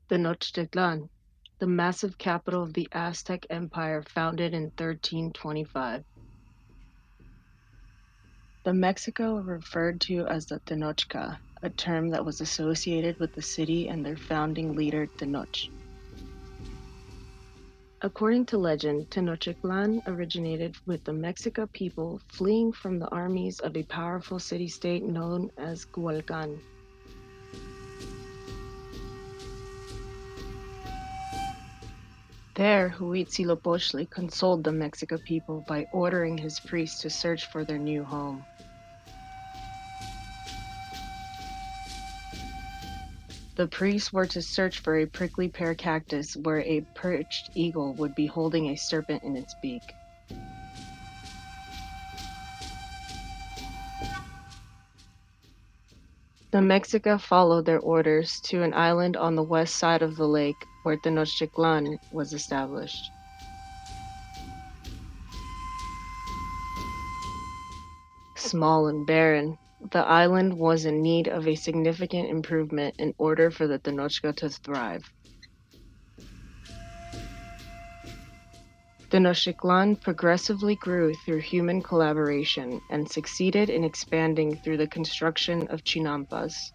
Tenochtitlan, the massive capital of the Aztec Empire founded in 1325. The Mexico were referred to as the Tenochca, a term that was associated with the city and their founding leader Tenoch. According to legend, Tenochtitlan originated with the Mexica people fleeing from the armies of a powerful city-state known as Cualcan. There, Huitzilopochtli consoled the Mexica people by ordering his priests to search for their new home. The priests were to search for a prickly pear cactus where a perched eagle would be holding a serpent in its beak. The Mexica followed their orders to an island on the west side of the lake where Tenochtitlan was established. Small and barren, the island was in need of a significant improvement in order for the Tenochca to thrive. Tenochtitlan progressively grew through human collaboration and succeeded in expanding through the construction of chinampas.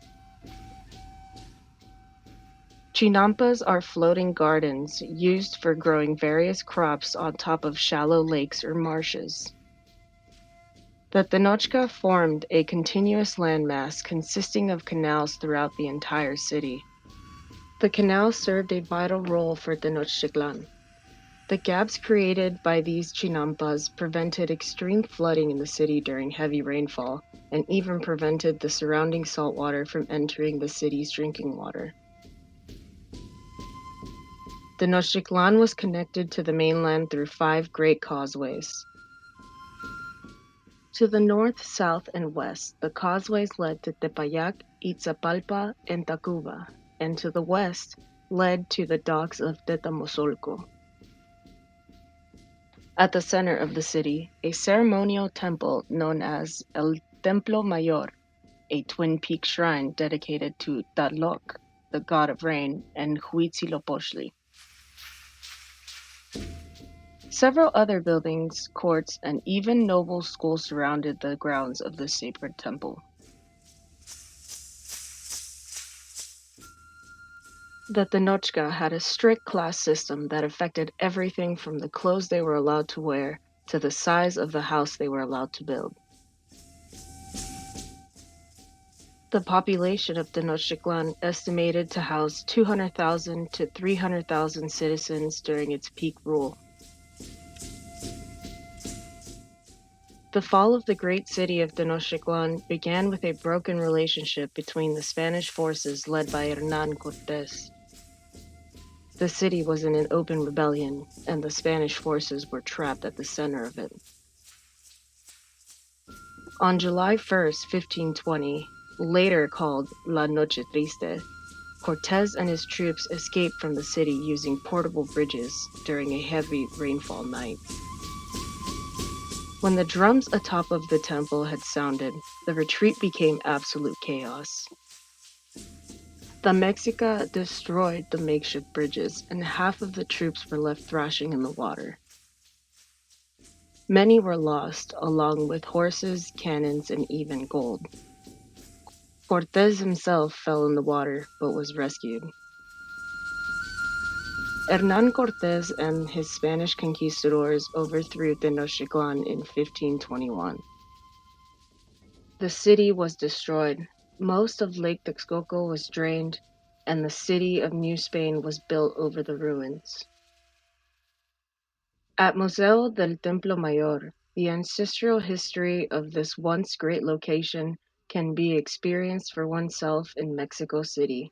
Chinampas are floating gardens used for growing various crops on top of shallow lakes or marshes. The Tenochca formed a continuous landmass consisting of canals throughout the entire city. The canals served a vital role for Tenochtitlan. The gaps created by these chinampas prevented extreme flooding in the city during heavy rainfall and even prevented the surrounding saltwater from entering the city's drinking water. Tenochtitlan was connected to the mainland through 5 great causeways. To the north, south, and west, the causeways led to Tepayac, Itzapalpa, and Tacuba, and to the west, led to the docks of Tetamozolco. At the center of the city, a ceremonial temple known as El Templo Mayor, a twin-peak shrine dedicated to Tlaloc, the god of rain, and Huitzilopochtli. Several other buildings, courts, and even noble schools surrounded the grounds of the sacred temple. The Tenochca had a strict class system that affected everything from the clothes they were allowed to wear to the size of the house they were allowed to build. The population of Tenochtitlan estimated to house 200,000 to 300,000 citizens during its peak rule. The fall of the great city of Tenochtitlan began with a broken relationship between the Spanish forces led by Hernán Cortés. The city was in an open rebellion, and the Spanish forces were trapped at the center of it. On July 1st, 1520, later called La Noche Triste, Cortés and his troops escaped from the city using portable bridges during a heavy rainfall night. When the drums atop of the temple had sounded, the retreat became absolute chaos. The Mexica destroyed the makeshift bridges, and half of the troops were left thrashing in the water. Many were lost, along with horses, cannons, and even gold. Cortés himself fell in the water, but was rescued. Hernán Cortés and his Spanish conquistadors overthrew Tenochtitlan in 1521. The city was destroyed, most of Lake Texcoco was drained, and the city of New Spain was built over the ruins. At Museo del Templo Mayor, the ancestral history of this once great location can be experienced for oneself in Mexico City.